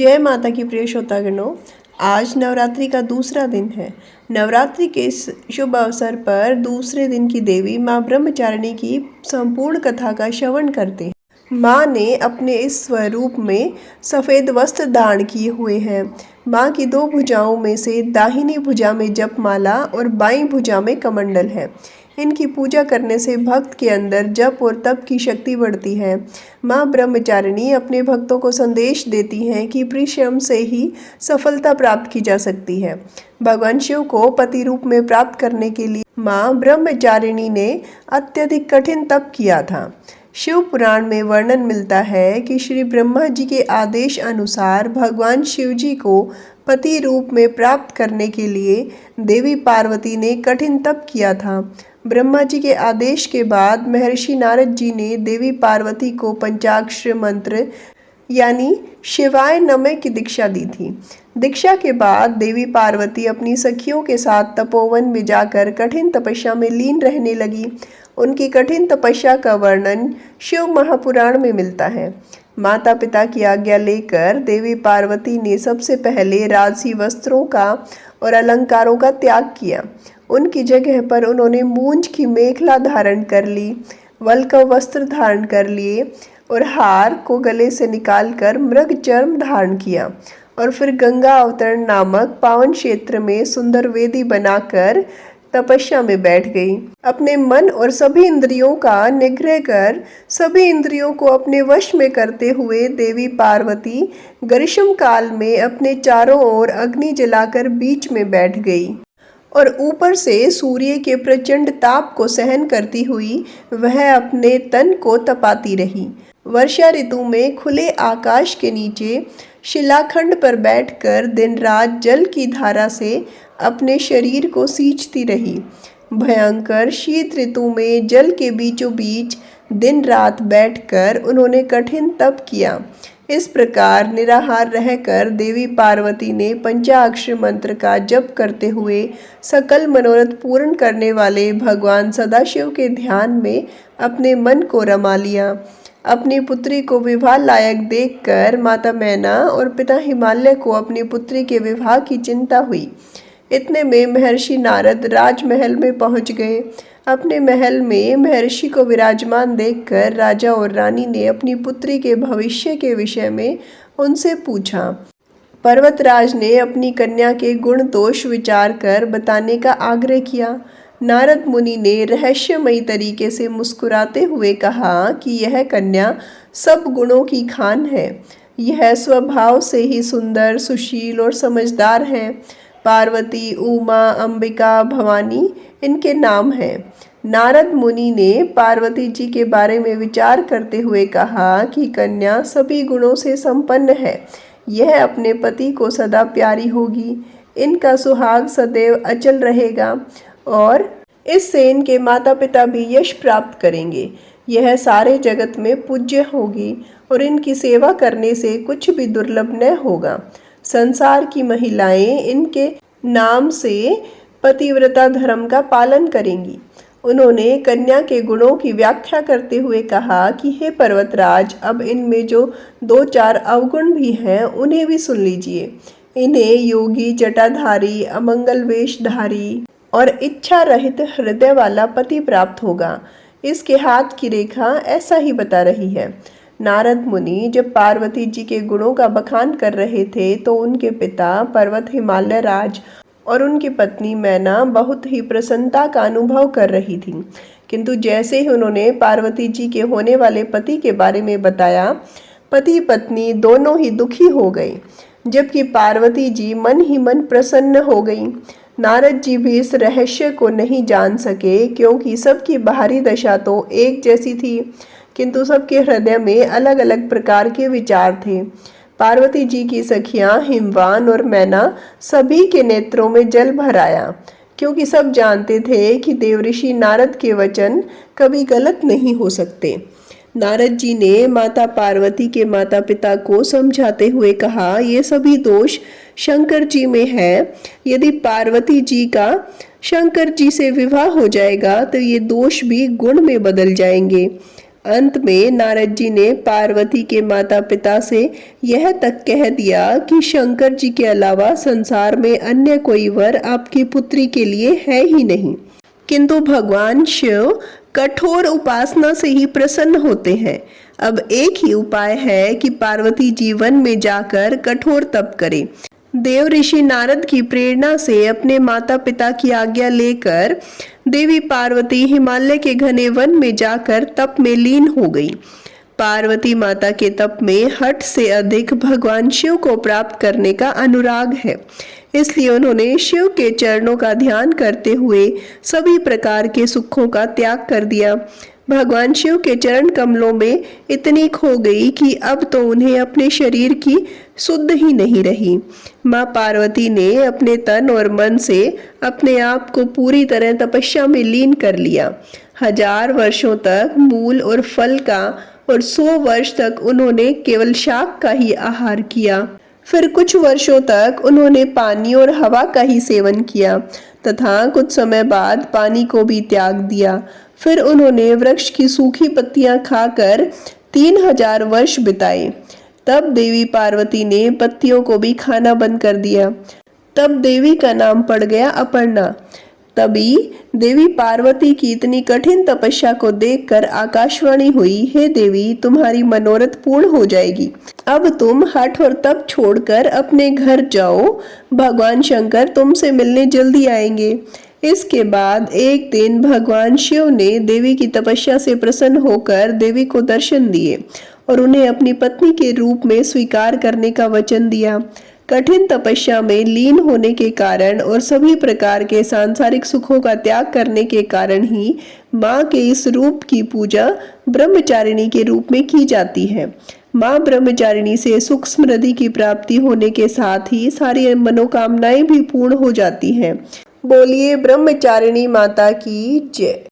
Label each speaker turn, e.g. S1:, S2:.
S1: जय माता की प्रिय श्रोतागणों, आज नवरात्रि का दूसरा दिन है। नवरात्रि के इस शुभ अवसर पर दूसरे दिन की देवी माँ ब्रह्मचारिणी की संपूर्ण कथा का श्रवण करते हैं। माँ ने अपने इस स्वरूप में सफ़ेद वस्त्र धारण किए हुए हैं। माँ की दो भुजाओं में से दाहिनी भुजा में जपमाला और बाईं भुजा में कमंडल है। इनकी पूजा करने से भक्त के अंदर जप और तप की शक्ति बढ़ती है। माँ ब्रह्मचारिणी अपने भक्तों को संदेश देती हैं कि परिश्रम से ही सफलता प्राप्त की जा सकती है। भगवान शिव को पति रूप में प्राप्त करने के लिए माँ ब्रह्मचारिणी ने अत्यधिक कठिन तप किया था। शिव पुराण में वर्णन मिलता है कि श्री ब्रह्मा जी के आदेश अनुसार भगवान शिव जी को पति रूप में प्राप्त करने के लिए देवी पार्वती ने कठिन तप किया था। ब्रह्मा जी के आदेश के बाद महर्षि नारद जी ने देवी पार्वती को पंचाक्षर मंत्र यानी शिवाय नमः की दीक्षा दी थी। दीक्षा के बाद देवी पार्वती अपनी सखियों के साथ तपोवन में जाकर कठिन तपस्या में लीन रहने लगी। उनकी कठिन तपस्या का वर्णन शिव महापुराण में मिलता है। माता पिता की आज्ञा लेकर देवी पार्वती ने सबसे पहले राजसी वस्त्रों का और अलंकारों का त्याग किया। उनकी जगह पर उन्होंने मूंज की मेखला धारण कर ली, वल का वस्त्र धारण कर लिए और हार को गले से निकालकर मृग चर्म धारण किया और फिर गंगा अवतरण नामक पावन क्षेत्र में सुंदर वेदी बनाकर तपस्या में बैठ गई। अपने मन और सभी इंद्रियों का निग्रह कर सभी इंद्रियों को अपने वश में करते हुए देवी पार्वती ग्रीष्म काल में अपने चारों ओर अग्नि जलाकर बीच में बैठ गई और ऊपर से सूर्य के प्रचंड ताप को सहन करती हुई वह अपने तन को तपाती रही। वर्षा ऋतु में खुले आकाश के नीचे शिलाखंड पर बैठकर दिन रात जल की धारा से अपने शरीर को सींचती रही। भयंकर शीत ऋतु में जल के बीचों बीच दिन रात बैठकर उन्होंने कठिन तप किया। इस प्रकार निराहार रहकर देवी पार्वती ने पंचाक्षर मंत्र का जप करते हुए सकल मनोरथ पूर्ण करने वाले भगवान सदाशिव के ध्यान में अपने मन को रमा लिया। अपनी पुत्री को विवाह लायक देखकर माता मैना और पिता हिमालय को अपनी पुत्री के विवाह की चिंता हुई। इतने में महर्षि नारद राजमहल में पहुंच गए। अपने महल में महर्षि को विराजमान देखकर राजा और रानी ने अपनी पुत्री के भविष्य के विषय में उनसे पूछा। पर्वतराज ने अपनी कन्या के गुण दोष विचार कर बताने का आग्रह किया। नारद मुनि ने रहस्यमयी तरीके से मुस्कुराते हुए कहा कि यह कन्या सब गुणों की खान है। यह स्वभाव से ही सुंदर, सुशील और समझदार है। पार्वती, उमा, अंबिका, भवानी इनके नाम हैं। नारद मुनि ने पार्वती जी के बारे में विचार करते हुए कहा कि कन्या सभी गुणों से संपन्न है। यह अपने पति को सदा प्यारी होगी। इनका सुहाग सदैव अचल रहेगा और इससे इनके माता पिता भी यश प्राप्त करेंगे। यह सारे जगत में पूज्य होगी और इनकी सेवा करने से कुछ भी दुर्लभ न होगा। संसार की महिलाएं इनके नाम से पतिव्रता धर्म का पालन करेंगी। उन्होंने कन्या के गुणों की व्याख्या करते हुए कहा कि हे पर्वतराज, अब इनमें जो दो चार अवगुण भी हैं उन्हें भी सुन लीजिए। इन्हें योगी, जटाधारी, अमंगल वेशधारी और इच्छा रहित हृदय वाला पति प्राप्त होगा। इसके हाथ की रेखा ऐसा ही बता रही है। नारद मुनि जब पार्वती जी के गुणों का बखान कर रहे थे तो उनके पिता पर्वत हिमालय राज और उनकी पत्नी मैना बहुत ही प्रसन्नता का अनुभव कर रही थी। किंतु जैसे ही उन्होंने पार्वती जी के होने वाले पति के बारे में बताया, पति पत्नी दोनों ही दुखी हो गए, जबकि पार्वती जी मन ही मन प्रसन्न हो गई। नारद जी भी इस रहस्य को नहीं जान सके, क्योंकि सबकी बाहरी दशा तो एक जैसी थी, किंतु सबके हृदय में अलग अलग प्रकार के विचार थे। पार्वती जी की सखियां हिमवान और मैना सभी के नेत्रों में जल भर आया, क्योंकि सब जानते थे कि देवऋषि नारद के वचन कभी गलत नहीं हो सकते। नारद जी ने माता पार्वती के माता पिता को समझाते हुए कहा, ये सभी दोष शंकर जी में है। यदि पार्वती जी का शंकर जी से विवाह हो जाएगा तो ये दोष भी गुण में बदल जाएंगे। अंत में नारद जी ने पार्वती के माता पिता से यह तक कह दिया कि शंकर जी के अलावा संसार में अन्य कोई वर आपकी पुत्री के लिए है ही नहीं। किंतु भगवान शिव कठोर उपासना से ही प्रसन्न होते हैं। अब एक ही उपाय है कि पार्वती जीवन में जाकर कठोर तप करे। देव ऋषि नारद की प्रेरणा से अपने माता पिता की आज्ञा लेकर देवी पार्वती हिमालय के घने वन में जाकर तप में लीन हो गई। पार्वती माता के तप में हठ से अधिक भगवान शिव को प्राप्त करने का अनुराग है, इसलिए उन्होंने शिव के चरणों का ध्यान करते हुए सभी प्रकार के सुखों का त्याग कर दिया। भगवान शिव के चरण कमलों में इतनी खो गई कि अब तो उन्हें अपने शरीर की सुध ही नहीं रही। माँ पार्वती ने अपने तन और मन से अपने आप को पूरी तरह तपस्या में लीन कर लिया। 1000 वर्षों तक मूल और फल का और 100 वर्ष तक उन्होंने केवल शाक का ही आहार किया। फिर कुछ वर्षों तक उन्होंने पानी और हवा का ही सेवन किया तथा कुछ समय बाद पानी को भी त्याग दिया। फिर उन्होंने वृक्ष की सूखी पत्तियां खाकर 3000 वर्ष बिताए। तब देवी पार्वती ने पत्तियों को भी खाना बंद कर दिया। तब देवी का नाम पड़ गया अपर्णा। तभी देवी पार्वती की इतनी कठिन तपस्या को देखकर आकाशवाणी हुई, हे देवी, तुम्हारी मनोरथ पूर्ण हो जाएगी। अब तुम हठ और तप छोड़कर अपने घर जाओ, भगवान शंकर तुमसे मिलने जल्दी आएंगे। इसके बाद एक दिन भगवान शिव ने देवी की तपस्या से प्रसन्न होकर देवी को दर्शन दिए और उन्हें अपनी पत्नी के रूप में स्वीकार करने का वचन दिया। कठिन तपस्या में लीन होने के कारण और सभी प्रकार के सांसारिक सुखों का त्याग करने के कारण ही माँ के इस रूप की पूजा ब्रह्मचारिणी के रूप में की जाती है। माँ ब्रह्मचारिणी से सुख समृद्धि की प्राप्ति होने के साथ ही सारी मनोकामनाएं भी पूर्ण हो जाती हैं। बोलिए ब्रह्मचारिणी माता की जय।